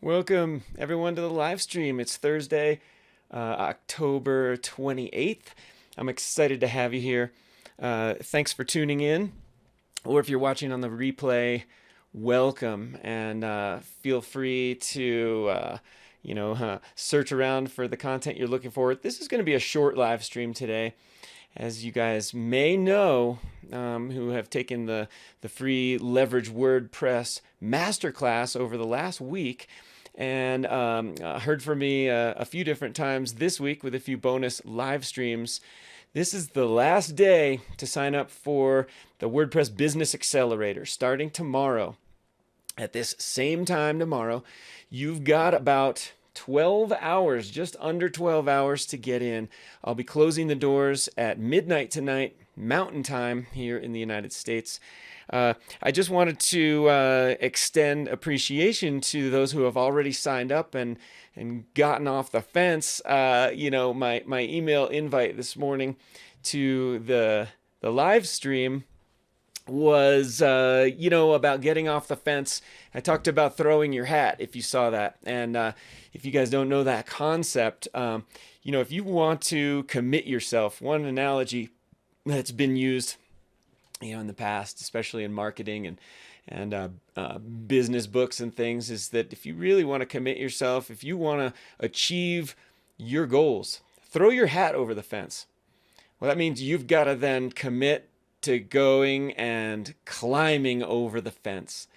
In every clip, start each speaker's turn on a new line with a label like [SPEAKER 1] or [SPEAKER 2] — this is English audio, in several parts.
[SPEAKER 1] Welcome everyone to the live stream. It's Thursday, October 28th. I'm excited to have you here. Thanks for tuning in, or if you're watching on the replay, welcome, and feel free to search around for the content you're looking for. This is going to be a short live stream today. As you guys may know, who have taken the free Leverage WordPress Masterclass over the last week, and heard from me a few different times this week with a few bonus live streams. This is the last day to sign up for the WordPress Business Accelerator starting tomorrow. At this same time tomorrow, you've got about 12 hours, just under 12 hours to get in. I'll be closing the doors at midnight tonight, Mountain Time here in the United States. I just wanted to extend appreciation to those who have already signed up and gotten off the fence. My email invite this morning to the live stream was about getting off the fence. I talked about throwing your hat, if you saw that. And if you guys don't know that concept, if you want to commit yourself, one analogy that's been used in the past, especially in marketing and business books and things, is that if you really want to commit yourself, if you want to achieve your goals, throw your hat over the fence. Well, that means you've got to then commit to going and climbing over the fence,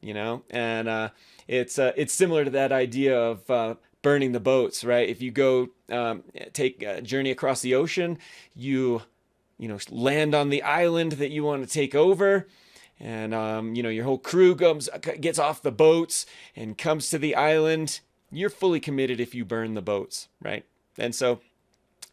[SPEAKER 1] and it's similar to that idea of burning the boats, right? If you go take a journey across the ocean, you land on the island that you want to take over, and your whole crew gets off the boats and comes to the island. You're fully committed if you burn the boats, right? And so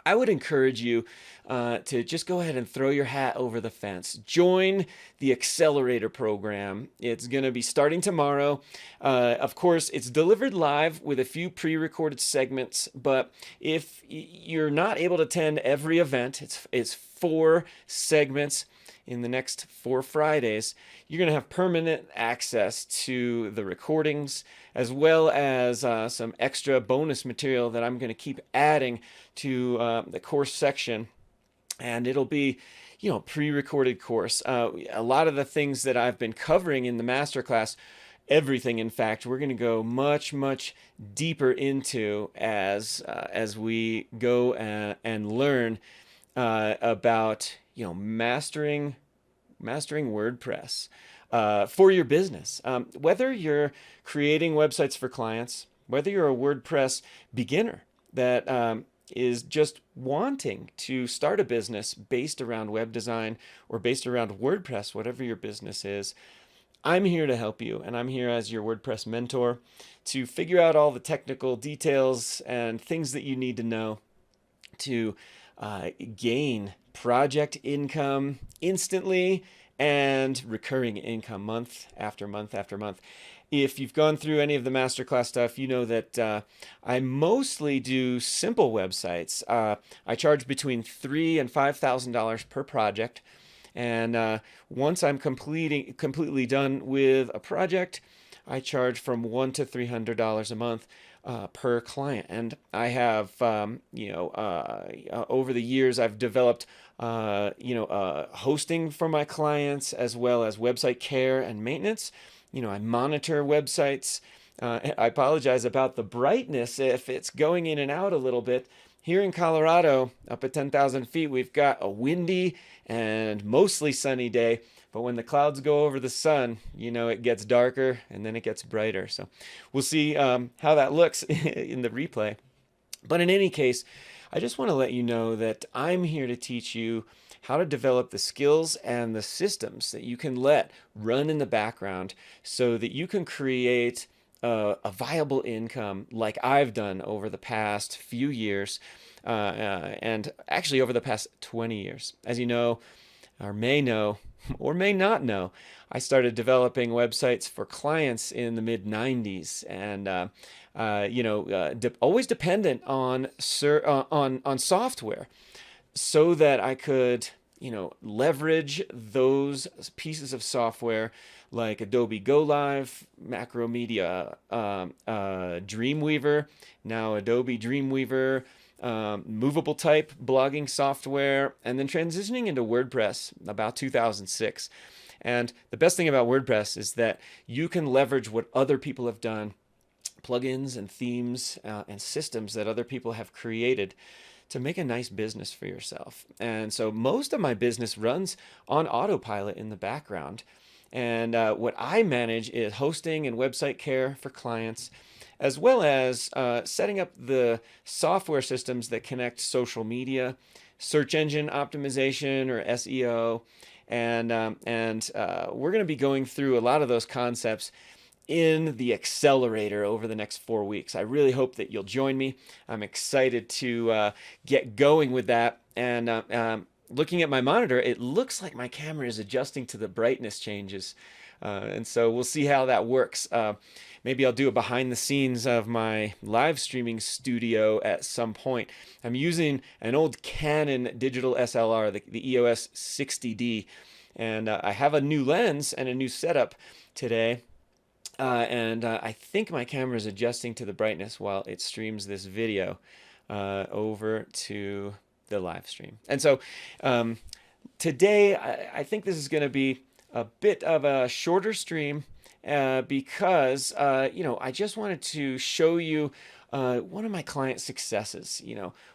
[SPEAKER 1] I would encourage you to just go ahead and throw your hat over the fence. Join the Accelerator program. It's going to be starting tomorrow. Of course, it's delivered live with a few pre-recorded segments, but if you're not able to attend every event, it's 4 segments in the next 4 Fridays. You're going to have permanent access to the recordings, as well as some extra bonus material that I'm going to keep adding to the course section. And it'll be, pre-recorded course. A lot of the things that I've been covering in the masterclass, everything, in fact, we're going to go much, much deeper into as we go and learn about, mastering WordPress for your business. Whether you're creating websites for clients, whether you're a WordPress beginner that is just wanting to start a business based around web design or based around WordPress, whatever your business is, I'm here to help you, and I'm here as your WordPress mentor to figure out all the technical details and things that you need to know to gain project income instantly and recurring income month after month after month. If you've gone through any of the masterclass stuff, you know that I mostly do simple websites. I charge between $3,000 and $5,000 per project. And once I'm completely done with a project, I charge from $100 to $300 a month per client. And I have, over the years, I've developed, hosting for my clients, as well as website care and maintenance. I monitor websites. I apologize about the brightness if it's going in and out a little bit. Here in Colorado, up at 10,000 feet, we've got a windy and mostly sunny day. But when the clouds go over the sun, it gets darker and then it gets brighter. So we'll see how that looks in the replay. But in any case, I just want to let you know that I'm here to teach you how to develop the skills and the systems that you can let run in the background so that you can create a viable income like I've done over the past few years, and actually over the past 20 years. As you know, or may know, or may not know, I started developing websites for clients in the mid-90s, and always dependent on software, so that I could leverage those pieces of software like Adobe Go Live, Macromedia, Dreamweaver, now Adobe Dreamweaver, movable type blogging software, and then transitioning into WordPress about 2006. And the best thing about WordPress is that you can leverage what other people have done, plugins and themes and systems that other people have created to make a nice business for yourself. And so most of my business runs on autopilot in the background. And what I manage is hosting and website care for clients, as well as setting up the software systems that connect social media, search engine optimization or SEO, and we're going to be going through a lot of those concepts in the accelerator over the next 4 weeks. I really hope that you'll join me. I'm excited to get going with that. And looking at my monitor, it looks like my camera is adjusting to the brightness changes. And so we'll see how that works. Maybe I'll do a behind the scenes of my live streaming studio at some point. I'm using an old Canon digital SLR, the EOS 60D. And I have a new lens and a new setup today. And I think my camera is adjusting to the brightness while it streams this video over to the live stream. And so today, I think this is going to be a bit of a shorter stream because, I just wanted to show you one of my client successes.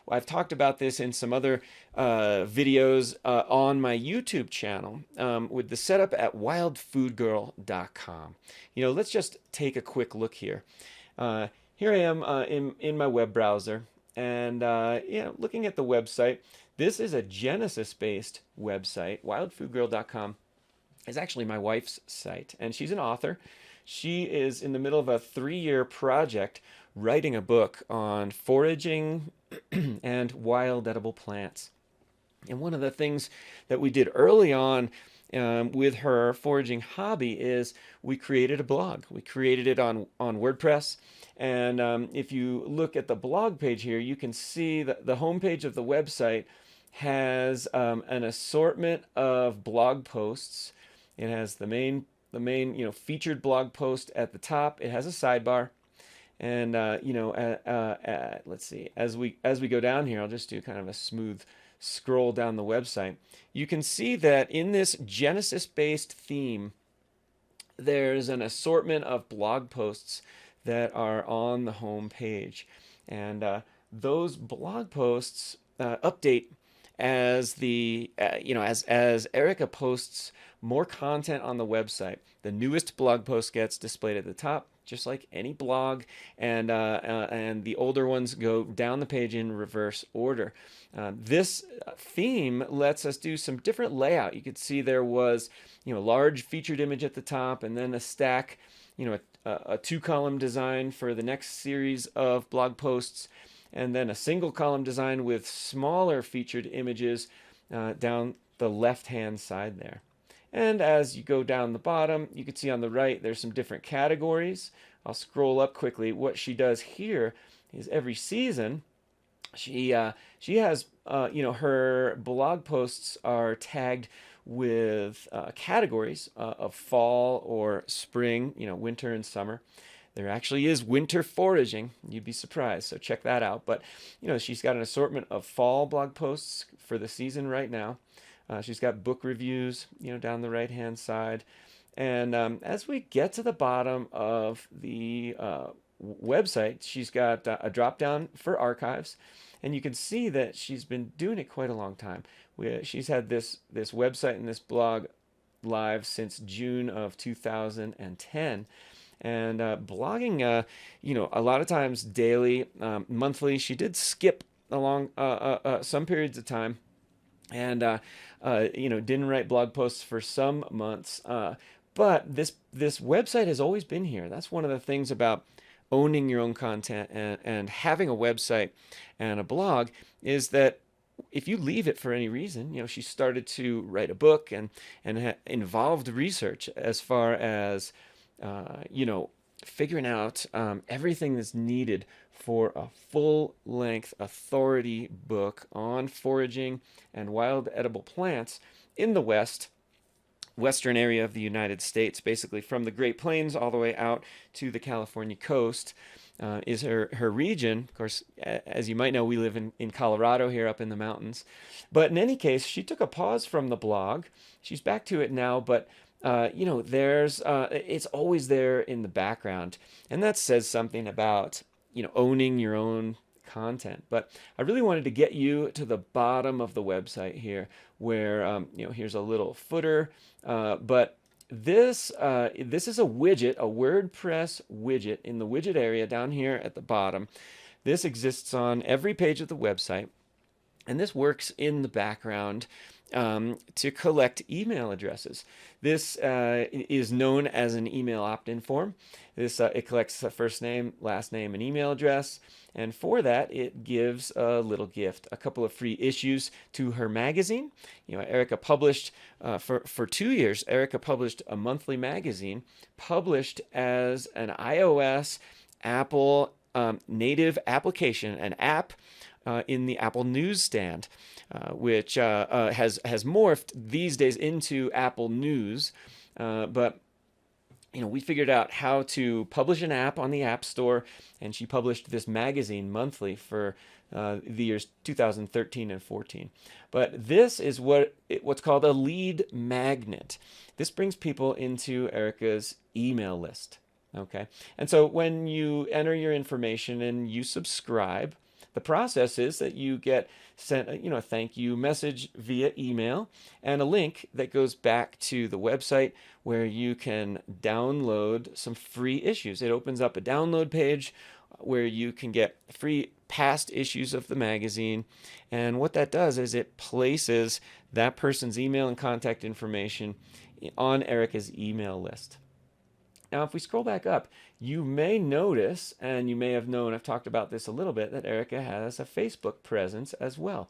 [SPEAKER 1] I've talked about this in some other videos on my YouTube channel with the setup at wildfoodgirl.com. Let's just take a quick look here. Here I am in my web browser, and looking at the website. This is a Genesis-based website. Wildfoodgirl.com is actually my wife's site, and she's an author. She is in the middle of a 3-year project writing a book on foraging and wild edible plants. And one of the things that we did early on with her foraging hobby is we created a blog. We created it on WordPress. And if you look at the blog page here, you can see that the homepage of the website has an assortment of blog posts. It has the main featured blog post at the top. It has a sidebar. And let's see, as we go down here, I'll just do kind of a smooth scroll down the website. You can see that in this Genesis-based theme, there's an assortment of blog posts that are on the home page, and those blog posts update as as Erica posts more content on the website. The newest blog post gets displayed at the top, just like any blog, and the older ones go down the page in reverse order. This theme lets us do some different layout. You could see there was, a large featured image at the top, and then a stack, a 2-column design for the next series of blog posts, and then a single column design with smaller featured images down the left-hand side there. And as you go down the bottom, you can see on the right, there's some different categories. I'll scroll up quickly. What she does here is every season, she has, her blog posts are tagged with categories of fall or spring, winter and summer. There actually is winter foraging. You'd be surprised, so check that out. But, she's got an assortment of fall blog posts for the season right now. She's got book reviews, down the right-hand side. And as we get to the bottom of the website, she's got a drop-down for archives. And you can see that she's been doing it quite a long time. She's had this website and this blog live since June of 2010. And blogging, a lot of times daily, monthly. She did skip along some periods of time. And didn't write blog posts for some months, but this website has always been here. That's one of the things about owning your own content and having a website and a blog, is that if you leave it for any reason, she started to write a book and involved research as far as figuring out everything that's needed for a full-length authority book on foraging and wild edible plants in the western area of the United States, basically from the Great Plains all the way out to the California coast. Is her region. Of course, as you might know, we live in Colorado here up in the mountains. But in any case, she took a pause from the blog. She's back to it now, but there's it's always there in the background, and that says something about owning your own content. But I really wanted to get you to the bottom of the website here, where here's a little footer, but this is a widget, a WordPress widget in the widget area down here at the bottom. This exists on every page of the website, and this works in the background to collect email addresses. This is known as an email opt-in form. It collects the first name, last name, and email address, and for that it gives a little gift, a couple of free issues to her magazine. Erica published for 2 years. Erica published a monthly magazine, published as an iOS, Apple native application, an app in the Apple newsstand, which has morphed these days into Apple News. But we figured out how to publish an app on the App Store, and she published this magazine monthly for the years 2013 and 14. But this is what's called a lead magnet. This brings people into Erica's email list. Okay, and so when you enter your information and you subscribe, the process is that you get sent a thank you message via email and a link that goes back to the website where you can download some free issues. It opens up a download page where you can get free past issues of the magazine, and what that does is it places that person's email and contact information on Erica's email list. Now, if we scroll back up, you may notice, and you may have known, I've talked about this a little bit, that Erica has a Facebook presence as well.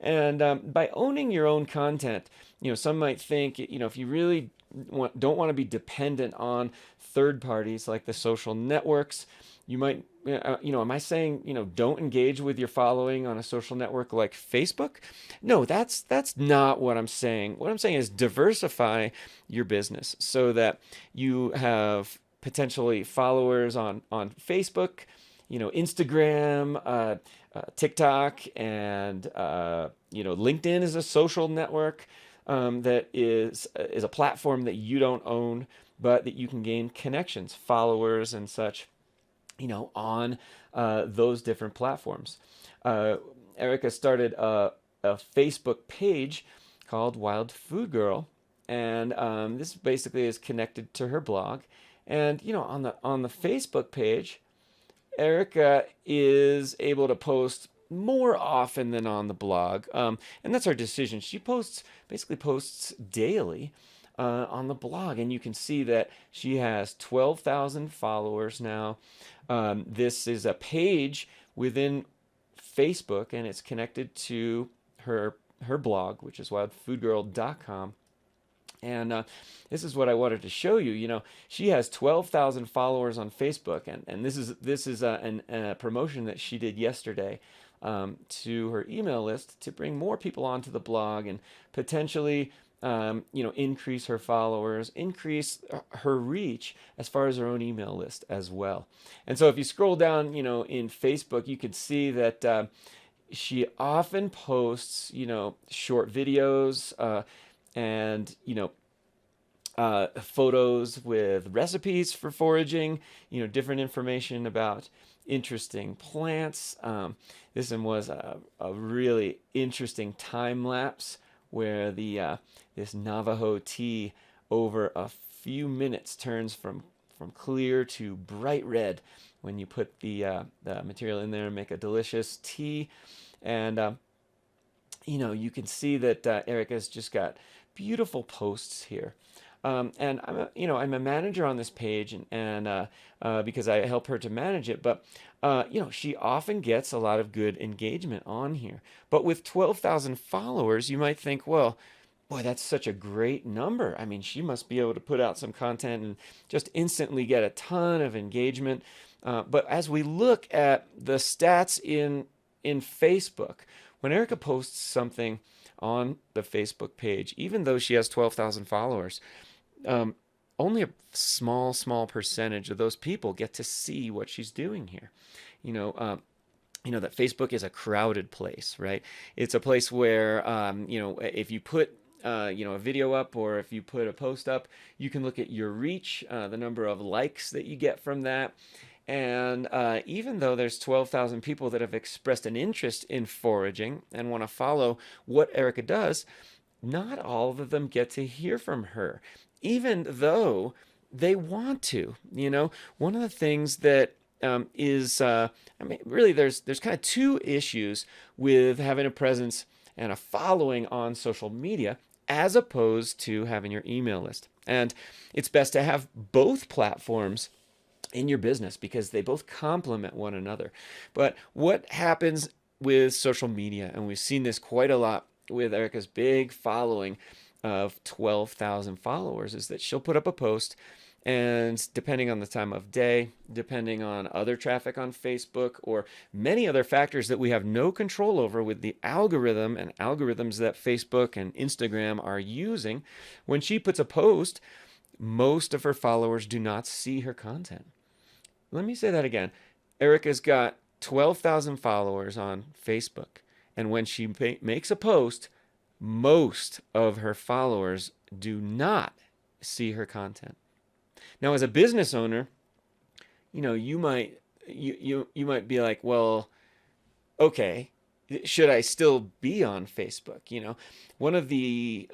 [SPEAKER 1] And by owning your own content, some might think, if you really don't want to be dependent on third parties like the social networks, you might, am I saying, don't engage with your following on a social network like Facebook? No, that's not what I'm saying. What I'm saying is diversify your business so that you have potentially followers on Facebook, Instagram, TikTok, and LinkedIn is a social network that is a platform that you don't own, but that you can gain connections, followers, and such, on those different platforms. Erica started a Facebook page called Wild Food Girl, and this basically is connected to her blog. And on the Facebook page, Erica is able to post more often than on the blog, and that's her decision. She basically posts daily on the blog, and you can see that she has 12,000 followers now. This is a page within Facebook, and it's connected to her blog, which is wildfoodgirl.com. And this is what I wanted to show you. She has 12,000 followers on Facebook, and this is a promotion that she did yesterday to her email list to bring more people onto the blog and potentially increase her followers, increase her reach as far as her own email list as well. And so if you scroll down, in Facebook, you could see that she often posts, short videos and, photos with recipes for foraging, different information about interesting plants. This one was a really interesting time lapse where this Navajo tea over a few minutes turns from clear to bright red when you put the material in there and make a delicious tea. And you can see that Erica's just got beautiful posts here. And I'm a manager on this page, and because I help her to manage it. But she often gets a lot of good engagement on here. But with 12,000 followers, you might think, well, Boy, that's such a great number. I mean, she must be able to put out some content and just instantly get a ton of engagement. But as we look at the stats in Facebook, when Erica posts something on the Facebook page, even though she has 12,000 followers, um, only a small percentage of those people get to see what she's doing here. You know, that Facebook is a crowded place, right? It's a place where, if you put a video up, or if you put a post up, you can look at your reach, the number of likes that you get from that. And even though there's 12,000 people that have expressed an interest in foraging and want to follow what Erica does, not all of them get to hear from her, even though they want to. One of the things that really, there's kind of two issues with having a presence and a following on social media as opposed to having your email list. And it's best to have both platforms in your business because they both complement one another. But what happens with social media, and we've seen this quite a lot with Erica's big following of 12,000 followers, is that she'll put up a post, and depending on the time of day, depending on other traffic on Facebook, or many other factors that we have no control over with the algorithm and algorithms that Facebook and Instagram are using, when she puts a post, most of her followers do not see her content. Let me say that again. Erica's got 12,000 followers on Facebook, and when she makes a post, most of her followers do not see her content. Now, as a business owner, you might be like, well, okay, should I still be on Facebook? One of the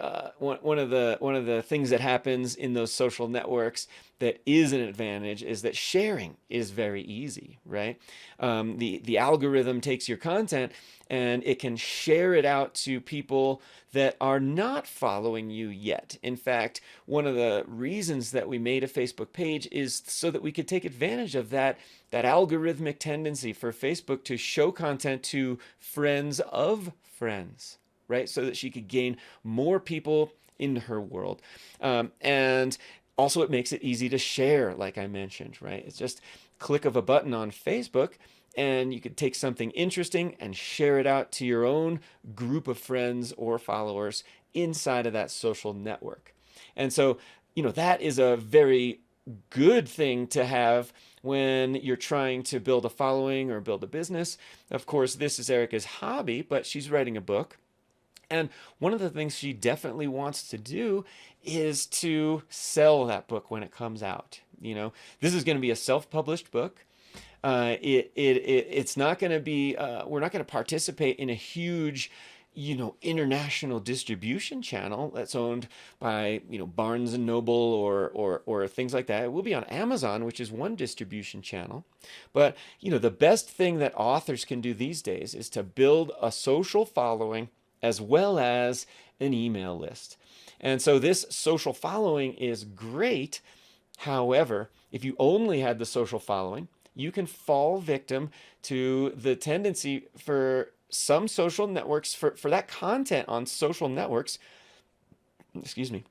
[SPEAKER 1] things that happens in those social networks that is an advantage is that sharing is very easy, right? The algorithm takes your content and it can share it out to people that are not following you yet. In fact, one of the reasons that we made a Facebook page is so that we could take advantage of that algorithmic tendency for Facebook to show content to friends of friends, right? So that she could gain more people in her world. And also, it makes it easy to share, like I mentioned, right? It's just click of a button on Facebook, and you could take something interesting and share it out to your own group of friends or followers inside of that social network. And so, that is a very good thing to have when you're trying to build a following or build a business. Of course, this is Erica's hobby, but she's writing a book. And one of the things she definitely wants to do is to sell that book when it comes out. This is going to be a self-published book. It's not going to be, we're not going to participate in a huge, international distribution channel that's owned by, Barnes and Noble or things like that. It will be on Amazon, which is one distribution channel. But, the best thing that authors can do these days is to build a social following as well as an email list. And so this social following is great. However, if you only had the social following, you can fall victim to the tendency for some social networks, for that content on social networks, excuse me,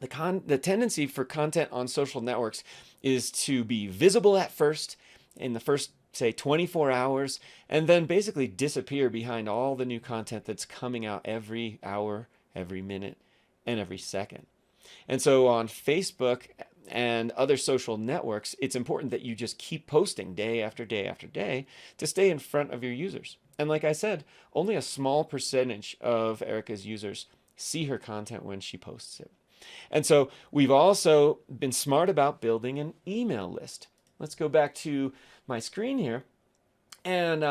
[SPEAKER 1] the tendency for content on social networks is to be visible at first, in the first, say, 24 hours, and then basically disappear behind all the new content that's coming out every hour, every minute, and every second. And so on Facebook and other social networks, it's important that you just keep posting day after day after day to stay in front of your users. And like I said, only a small percentage of Erica's users see her content when she posts it. And so we've also been smart about building an email list. Let's go back to my screen here. And,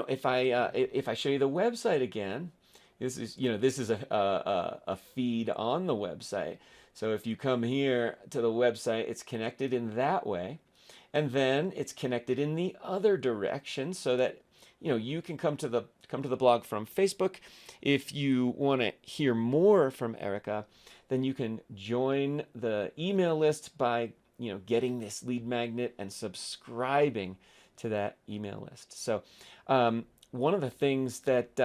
[SPEAKER 1] if I show you the website again, this is a feed on the website. So if you come here to the website, it's connected in that way. And then it's connected in the other direction so that, you can come to the blog from Facebook. If you want to hear more from Erica, then you can join the email list by, getting this lead magnet and subscribing to that email list. So one of the things that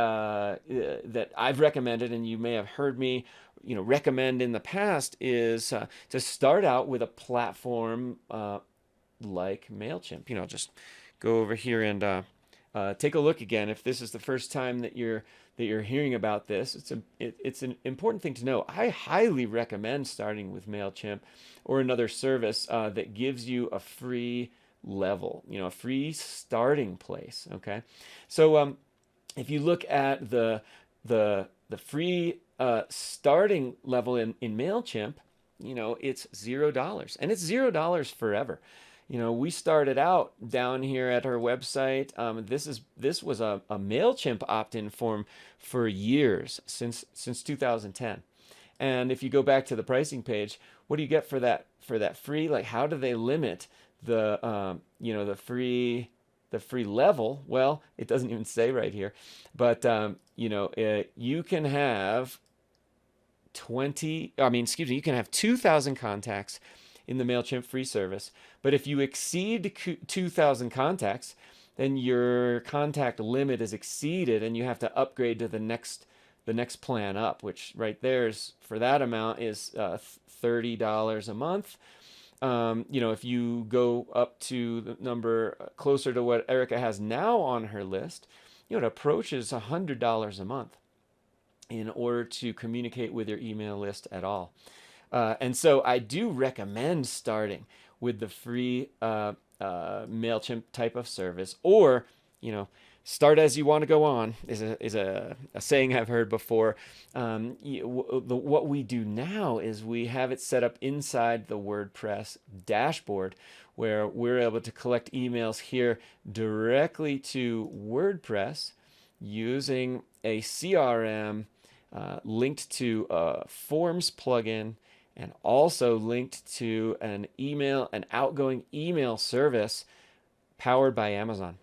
[SPEAKER 1] I've recommended, and you may have heard me, recommend in the past, is to start out with a platform like Mailchimp. Just go over here and take a look again. If this is the first time that you're hearing about this, it's an important thing to know. I highly recommend starting with Mailchimp or another service that gives you a free level, a free starting place. Okay, so if you look at the free starting level in Mailchimp, it's $0, and it's $0 forever. We started out down here at our website. This was a Mailchimp opt-in form for years, since 2010. And if you go back to the pricing page, what do you get for that free? Like, how do they limit the free level? Well, it doesn't even say right here, but you can have you can have 2,000 contacts in the Mailchimp free service. But if you exceed 2,000 contacts, then your contact limit is exceeded, and you have to upgrade to the next plan up, which right there is, for that amount, is $30 a month. If you go up to the number closer to what Erica has now on her list, it approaches $100 a month in order to communicate with your email list at all. And so I do recommend starting with the free Mailchimp type of service, or start as you want to go on is a saying I've heard before. What we do now is we have it set up inside the WordPress dashboard, where we're able to collect emails here directly to WordPress using a CRM linked to a Forms plugin, and also linked to an outgoing email service powered by Amazon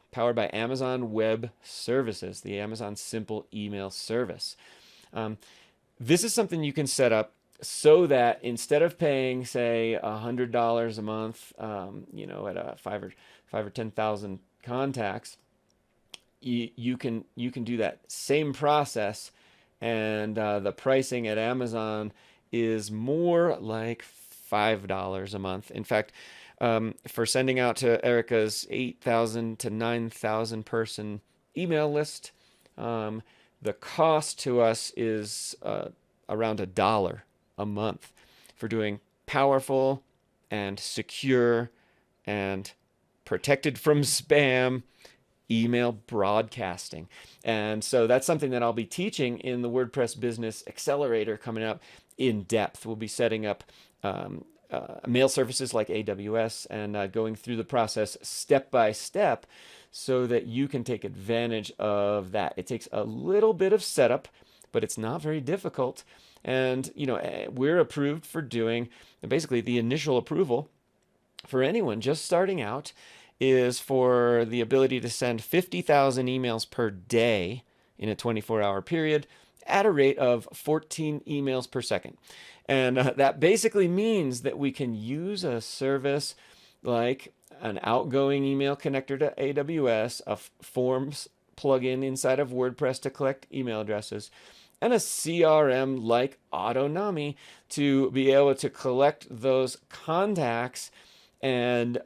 [SPEAKER 1] Web Services, the Amazon Simple Email Service. This is something you can set up so that instead of paying, say, $100 a month, at a 5 or 10,000 contacts, you can do that same process, and the pricing at Amazon is more like $5 a month. In fact, for sending out to Erica's 8,000 to 9,000 person email list, the cost to us is around $1 a month for doing powerful and secure and protected from spam email broadcasting. And so that's something that I'll be teaching in the WordPress Business Accelerator coming up in depth. We'll be setting up mail services like AWS and going through the process step by step so that you can take advantage of that. It takes a little bit of setup, but it's not very difficult. And we're approved for doing, basically the initial approval for anyone just starting out is for the ability to send 50,000 emails per day in a 24-hour period at a rate of 14 emails per second. And that basically means that we can use a service like an outgoing email connector to AWS, a Forms plugin inside of WordPress to collect email addresses, and a CRM like Autonami to be able to collect those contacts and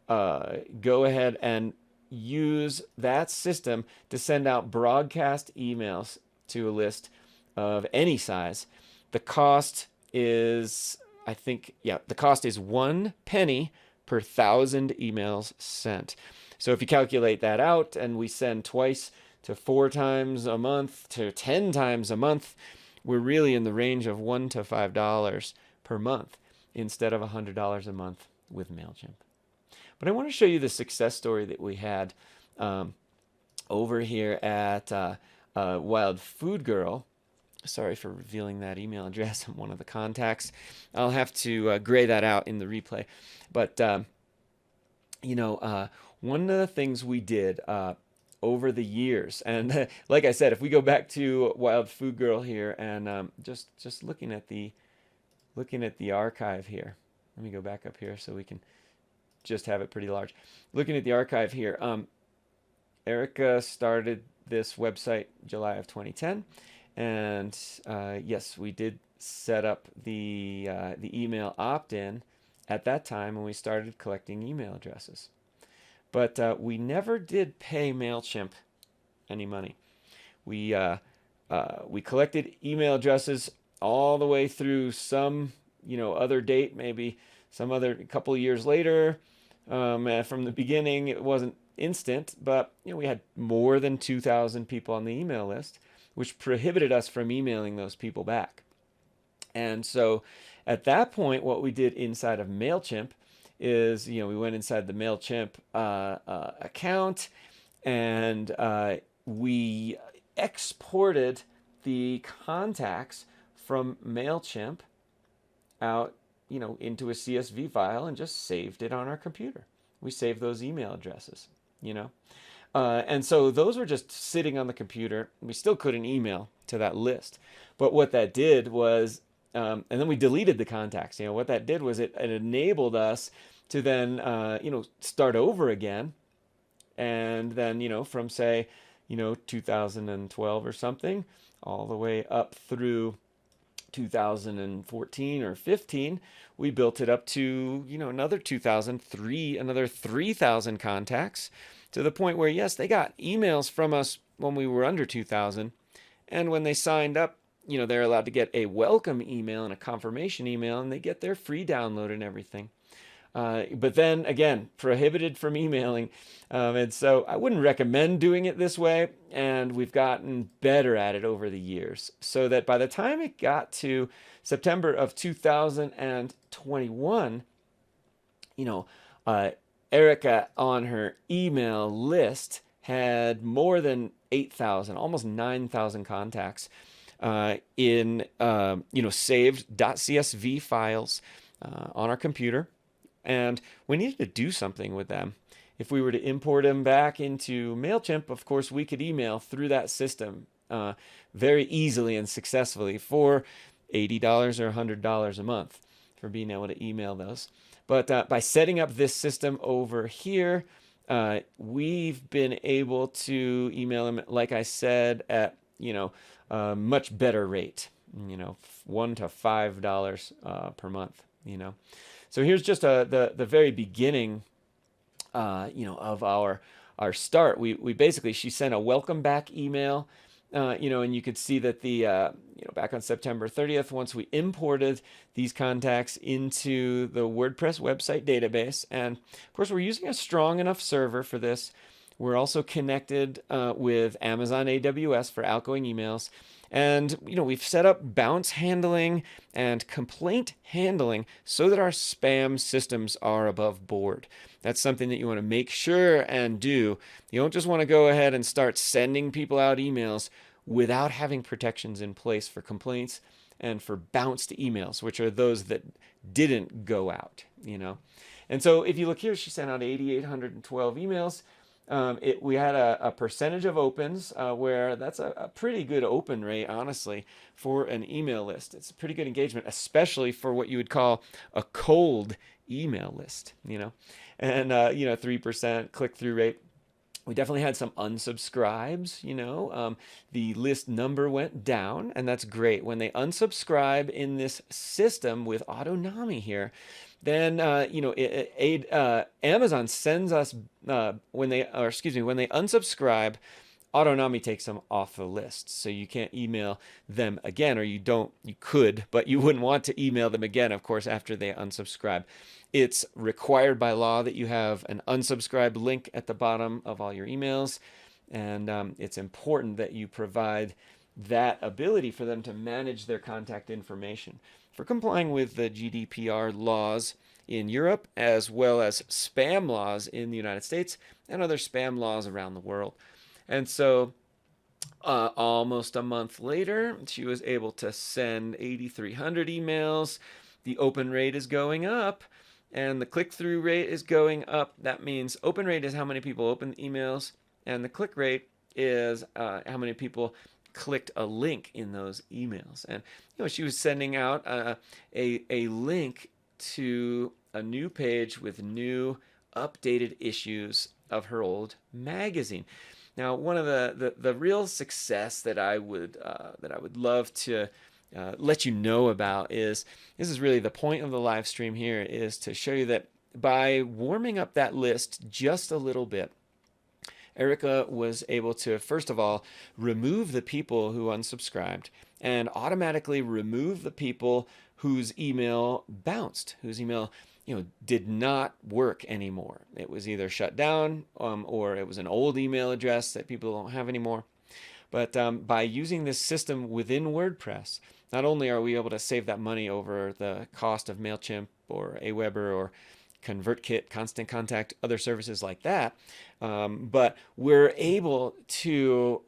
[SPEAKER 1] go ahead and use that system to send out broadcast emails to a list of any size. The cost is, the cost is 1 penny per 1,000 emails sent. So if you calculate that out, and we send twice to 4 times a month to 10 times a month, we're really in the range of $1 to $5 per month instead of $100 a month with Mailchimp. But I want to show you the success story that we had over here at Wild Food Girl. Sorry for revealing that email address. I'm one of the contacts. I'll have to gray that out in the replay. But, one of the things we did over the years, and like I said, if we go back to Wild Food Girl here and just looking at the archive here. Let me go back up here so we can just have it pretty large. Looking at the archive here, Erica started this website July of 2010, and yes, we did set up the email opt-in at that time when we started collecting email addresses. But we never did pay MailChimp any money. We we collected email addresses all the way through some other date, maybe some other couple of years later. From the beginning, it wasn't instant, but we had more than 2,000 people on the email list, which prohibited us from emailing those people back. And so at that point, what we did inside of MailChimp is, we went inside the MailChimp account, and we exported the contacts from MailChimp out, into a CSV file and just saved it on our computer. We saved those email addresses. And so those were just sitting on the computer. We still couldn't email to that list. But what that did was, and then we deleted the contacts. What that did was it enabled us to then, start over again. And then, from say, 2012 or something, all the way up through 2014 or 15, we built it up to, another 2003, another 3,000 contacts, to the point where, yes, they got emails from us when we were under 2,000. And when they signed up, they're allowed to get a welcome email and a confirmation email, and they get their free download and everything. But then again, prohibited from emailing. And so I wouldn't recommend doing it this way. And we've gotten better at it over the years, so that by the time it got to September of 2021, Erica on her email list had more than 8,000, almost 9,000 contacts in saved .csv files on our computer. And we needed to do something with them. If we were to import them back into MailChimp, of course, we could email through that system very easily and successfully for $80 or $100 a month for being able to email those. But by setting up this system over here, we've been able to email them, like I said, at a much better rate, $1 to $5 per month. So here's just the very beginning, of our start. We basically, she sent a welcome back email, and you could see that the back on September 30th, once we imported these contacts into the WordPress website database, and of course we're using a strong enough server for this. We're also connected with Amazon AWS for outgoing emails. And, we've set up bounce handling and complaint handling so that our spam systems are above board. That's something that you want to make sure and do. You don't just want to go ahead and start sending people out emails without having protections in place for complaints and for bounced emails, which are those that didn't go out. And so if you look here, she sent out 8,812 emails. We had a percentage of opens where that's a pretty good open rate, honestly, for an email list. It's a pretty good engagement, especially for what you would call a cold email list, and 3% click-through rate. We definitely had some unsubscribes, the list number went down, and that's great. When they unsubscribe in this system with Autonomy here, then Amazon sends us when they unsubscribe, Autonomy takes them off the list, so you can't email them again, or you could, but you wouldn't want to email them again, of course, after they unsubscribe. It's required by law that you have an unsubscribe link at the bottom of all your emails, and it's important that you provide that ability for them to manage their contact information, for complying with the GDPR laws in Europe, as well as spam laws in the United States and other spam laws around the world. And so almost a month later, she was able to send 8,300 emails. The open rate is going up and the click-through rate is going up. That means open rate is how many people open the emails, and the click rate is how many people clicked a link in those emails. And she was sending out a link to a new page with new updated issues of her old magazine. Now, one of the real success that I would love to let you know about is, this is really the point of the live stream here, is to show you that by warming up that list just a little bit, Erica was able to, first of all, remove the people who unsubscribed and automatically remove the people whose email bounced, whose email did not work anymore. It was either shut down or it was an old email address that people don't have anymore. But by using this system within WordPress, not only are we able to save that money over the cost of MailChimp or Aweber or ConvertKit, Constant Contact, other services like that, but we're able to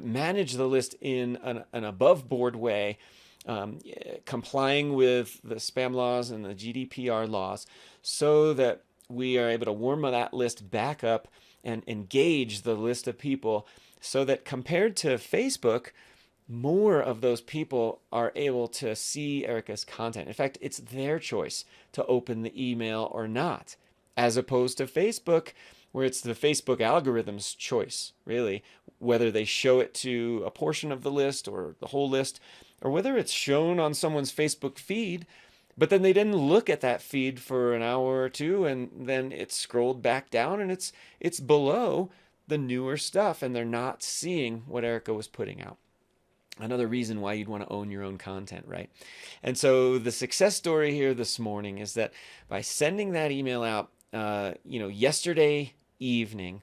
[SPEAKER 1] manage the list in an above board way, complying with the spam laws and the GDPR laws, so that we are able to warm that list back up and engage the list of people, so that compared to Facebook, more of those people are able to see Erica's content. In fact, it's their choice to open the email or not, as opposed to Facebook, where it's the Facebook algorithm's choice, really, whether they show it to a portion of the list or the whole list, or whether it's shown on someone's Facebook feed, but then they didn't look at that feed for an hour or two, and then it's scrolled back down and it's below the newer stuff, and they're not seeing what Erica was putting out. Another reason why you'd want to own your own content, right? And so the success story here this morning is that by sending that email out, yesterday evening,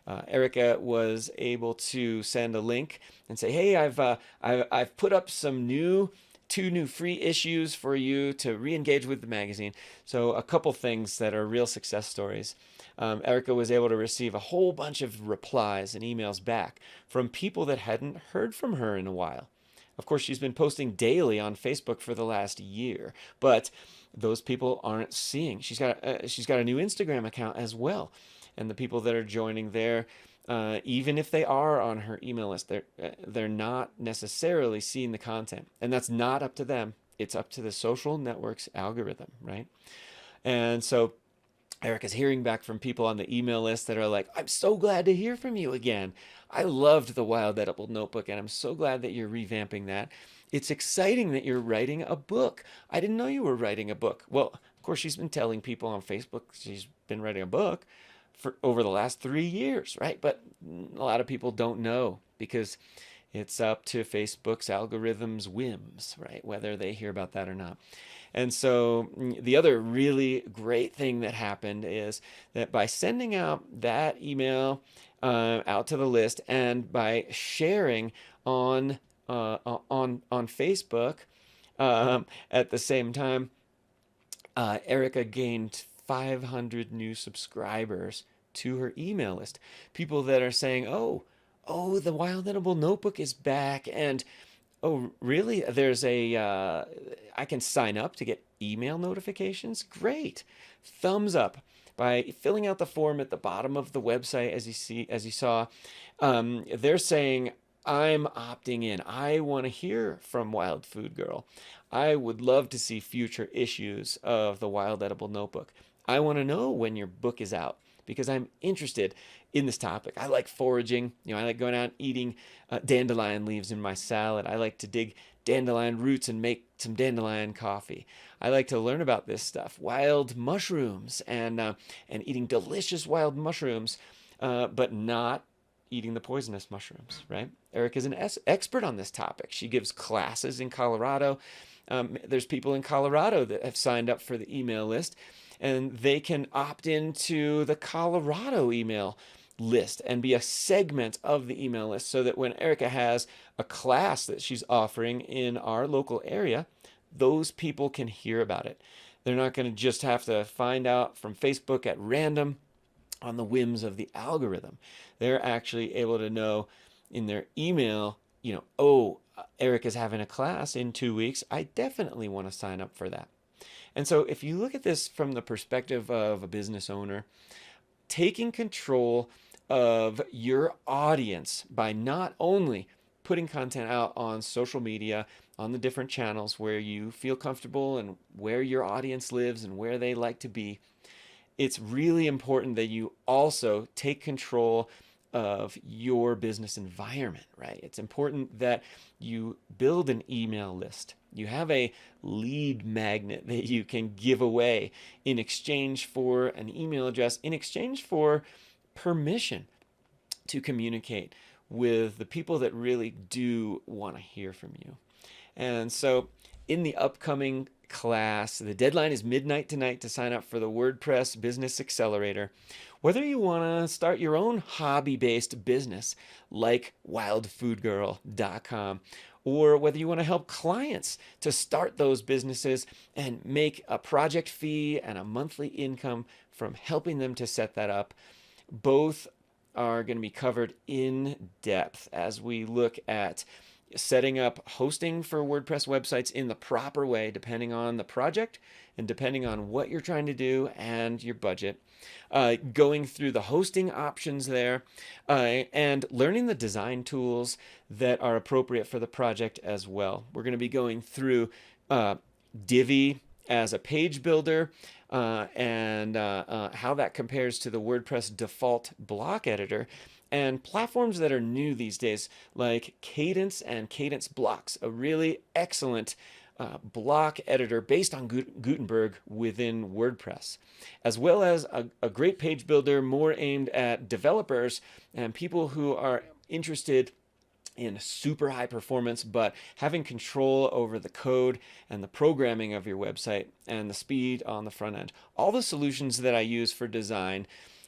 [SPEAKER 1] Erica was able to send a link and say, "Hey, I've put up two new free issues for you to re-engage with the magazine." So a couple things that are real success stories. Erica was able to receive a whole bunch of replies and emails back from people that hadn't heard from her in a while. Of course, she's been posting daily on Facebook for the last year, but those people aren't seeing. She's got a new Instagram account as well, and the people that are joining there, even if they are on her email list, they're not necessarily seeing the content, and that's not up to them. It's up to the social network's algorithm, right? And so Erica's hearing back from people on the email list that are like, "I'm so glad to hear from you again. I loved the Wild Edible Notebook, and I'm so glad that you're revamping that. It's exciting that you're writing a book. I didn't know you were writing a book." Well, of course, she's been telling people on Facebook she's been writing a book for over the last 3 years, right? But a lot of people don't know, because it's up to Facebook's algorithm's whims, right? Whether they hear about that or not. And so the other really great thing that happened is that by sending out that email out to the list, and by sharing on Facebook at the same time, Erica gained 500 new subscribers to her email list. People that are saying, "Oh, the Wild Edible Notebook is back," and "Oh, really? There's I can sign up to get email notifications? Great." Thumbs up. By filling out the form at the bottom of the website, as you saw, they're saying, "I'm opting in. I want to hear from Wild Food Girl. I would love to see future issues of the Wild Edible Notebook. I want to know when your book is out, because I'm interested in this topic. I like foraging. I like going out and eating dandelion leaves in my salad. I like to dig dandelion roots and make some dandelion coffee. I like to learn about this stuff, wild mushrooms, and eating delicious wild mushrooms, but not eating the poisonous mushrooms," right? Eric is an expert on this topic. She gives classes in Colorado. There's people in Colorado that have signed up for the email list, and they can opt into the Colorado email list and be a segment of the email list, so that when Erica has a class that she's offering in our local area, those people can hear about it. They're not going to just have to find out from Facebook at random on the whims of the algorithm. They're actually able to know in their email, "Oh, Eric is having a class in 2 weeks. I definitely want to sign up for that." And so if you look at this from the perspective of a business owner, taking control of your audience by not only putting content out on social media, on the different channels where you feel comfortable and where your audience lives and where they like to be, it's really important that you also take control of your business environment, right? It's important that you build an email list. You have a lead magnet that you can give away in exchange for an email address, in exchange for permission to communicate with the people that really do want to hear from you. And so in the upcoming class, the deadline is midnight tonight to sign up for the WordPress Business Accelerator. Whether you want to start your own hobby-based business like wildfoodgirl.com, or whether you want to help clients to start those businesses and make a project fee and a monthly income from helping them to set that up, both are going to be covered in depth as we look at setting up hosting for WordPress websites in the proper way, depending on the project and depending on what you're trying to do and your budget. Going through the hosting options there, and learning the design tools that are appropriate for the project as well. We're going to be going through Divi as a page builder, and how that compares to the WordPress default block editor, and platforms that are new these days like Cadence and Cadence Blocks, a really excellent block editor based on Gutenberg within WordPress, as well as a great page builder more aimed at developers and people who are interested in super high performance, but having control over the code and the programming of your website and the speed on the front end. All the solutions that I use for design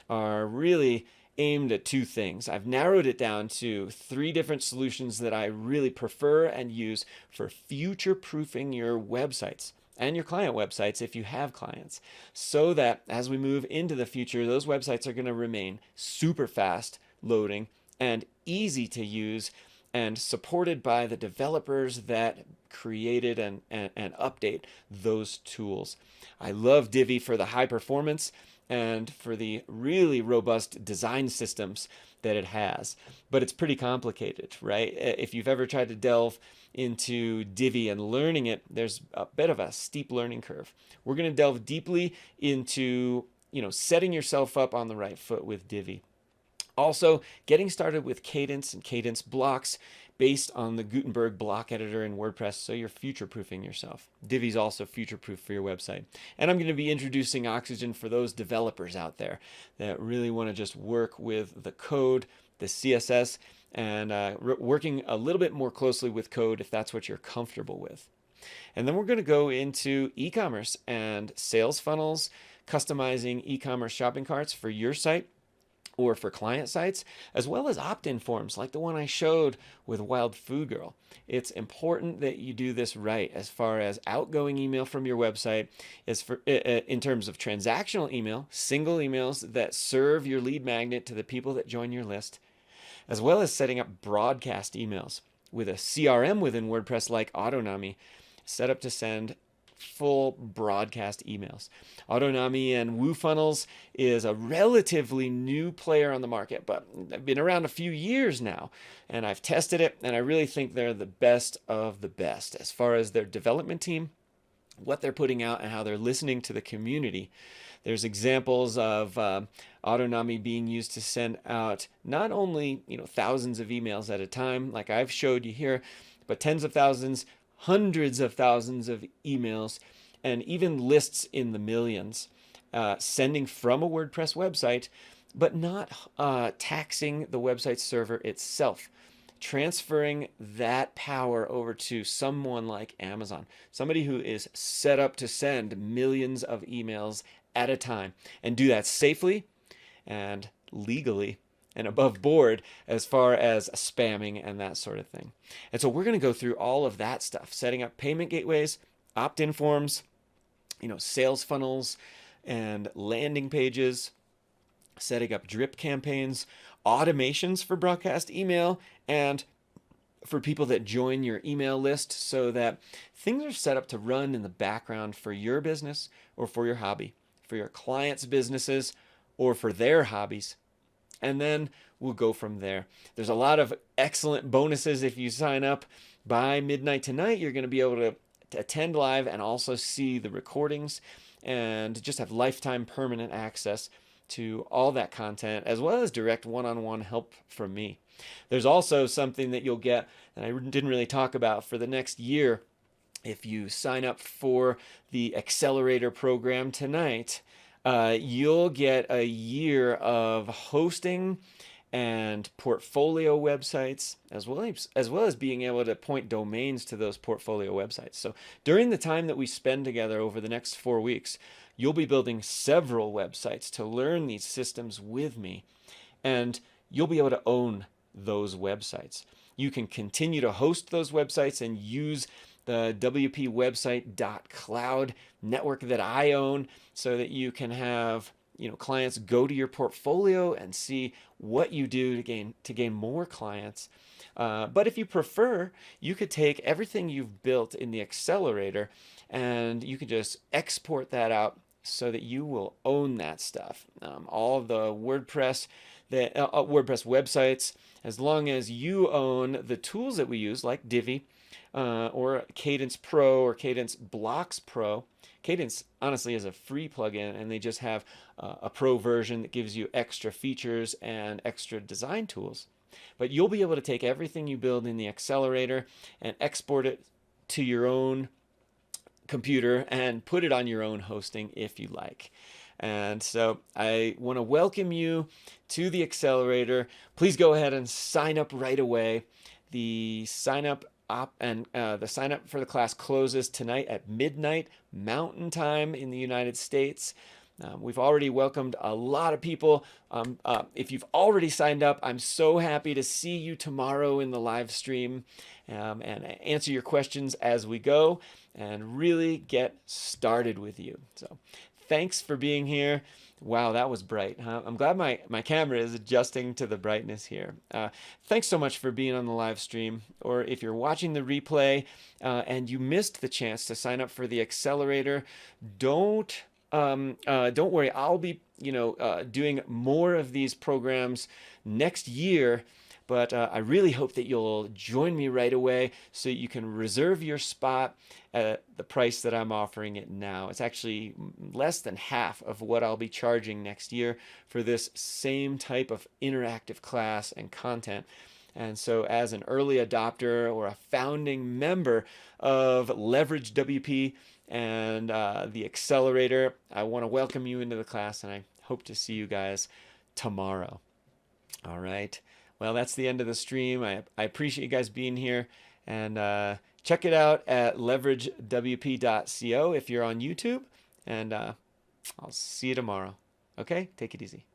[SPEAKER 1] are really aimed at two things. I've narrowed it down to 3 different solutions that I really prefer and use for future-proofing your websites and your client websites if you have clients, so that as we move into the future, those websites are going to remain super fast loading and easy to use and supported by the developers that created and update those tools. I love Divi for the high performance and for the really robust design systems that it has. But it's pretty complicated, right? If you've ever tried to delve into Divi and learning it, there's a bit of a steep learning curve. We're going to delve deeply into, setting yourself up on the right foot with Divi. Also, getting started with Cadence and Cadence blocks based on the Gutenberg block editor in WordPress, so you're future-proofing yourself. Divi's also future-proof for your website. And I'm going to be introducing Oxygen for those developers out there that really want to just work with the code, the CSS, and working a little bit more closely with code if that's what you're comfortable with. And then we're going to go into e-commerce and sales funnels, customizing e-commerce shopping carts for your site or for client sites, as well as opt-in forms like the one I showed with Wild Food Girl. It's important that you do this right as far as outgoing email from your website, in terms of transactional email, single emails that serve your lead magnet to the people that join your list, as well as setting up broadcast emails with a CRM within WordPress like Autonami, set up to send full broadcast emails. Autonami and WooFunnels is a relatively new player on the market, but they've been around a few years now, and I've tested it, and I really think they're the best of the best as far as their development team, what they're putting out, and how they're listening to the community. There's examples of Autonami being used to send out not only thousands of emails at a time, like I've showed you here, but tens of thousands, hundreds of thousands of emails, and even lists in the millions, sending from a WordPress website, but not taxing the website server itself, transferring that power over to someone like Amazon, somebody who is set up to send millions of emails at a time and do that safely and legally and above board as far as spamming and that sort of thing. And so we're going to go through all of that stuff, setting up payment gateways, opt-in forms, sales funnels and landing pages, setting up drip campaigns, automations for broadcast email, and for people that join your email list so that things are set up to run in the background for your business or for your hobby, for your clients' businesses or for their hobbies. And then we'll go from there. There's a lot of excellent bonuses if you sign up by midnight tonight. You're going to be able to attend live and also see the recordings and just have lifetime permanent access to all that content, as well as direct one-on-one help from me. There's also something that you'll get that I didn't really talk about for the next year. If you sign up for the accelerator program tonight, you'll get a year of hosting and portfolio websites, as well as being able to point domains to those portfolio websites. So during the time that we spend together over the next 4 weeks, you'll be building several websites to learn these systems with me, and you'll be able to own those websites. You can continue to host those websites and use the wpwebsite.cloud network that I own, so that you can have clients go to your portfolio and see what you do to gain more clients. But if you prefer, you could take everything you've built in the accelerator and you can just export that out so that you will own that stuff. All of the WordPress websites, as long as you own the tools that we use, like Divi, or Cadence Pro or Cadence Blocks Pro. Cadence honestly is a free plugin, and they just have a pro version that gives you extra features and extra design tools. But you'll be able to take everything you build in the accelerator and export it to your own computer and put it on your own hosting if you like. And so I want to welcome you to the accelerator. Please go ahead and sign up right away. The sign up for the class closes tonight at midnight Mountain Time in the United States. We've already welcomed a lot of people. If you've already signed up, I'm so happy to see you tomorrow in the live stream, and answer your questions as we go and really get started with you. So thanks for being here. Wow, that was bright, huh? I'm glad my camera is adjusting to the brightness here. Thanks so much for being on the live stream. Or if you're watching the replay and you missed the chance to sign up for the accelerator, don't worry. I'll be doing more of these programs next year. But I really hope that you'll join me right away so you can reserve your spot at the price that I'm offering it now. It's actually less than half of what I'll be charging next year for this same type of interactive class and content. And so as an early adopter or a founding member of Leverage WP and the Accelerator, I want to welcome you into the class, and I hope to see you guys tomorrow. All right. Well, that's the end of the stream. I appreciate you guys being here, and check it out at leveragewp.co if you're on YouTube, and I'll see you tomorrow. Okay? Take it easy.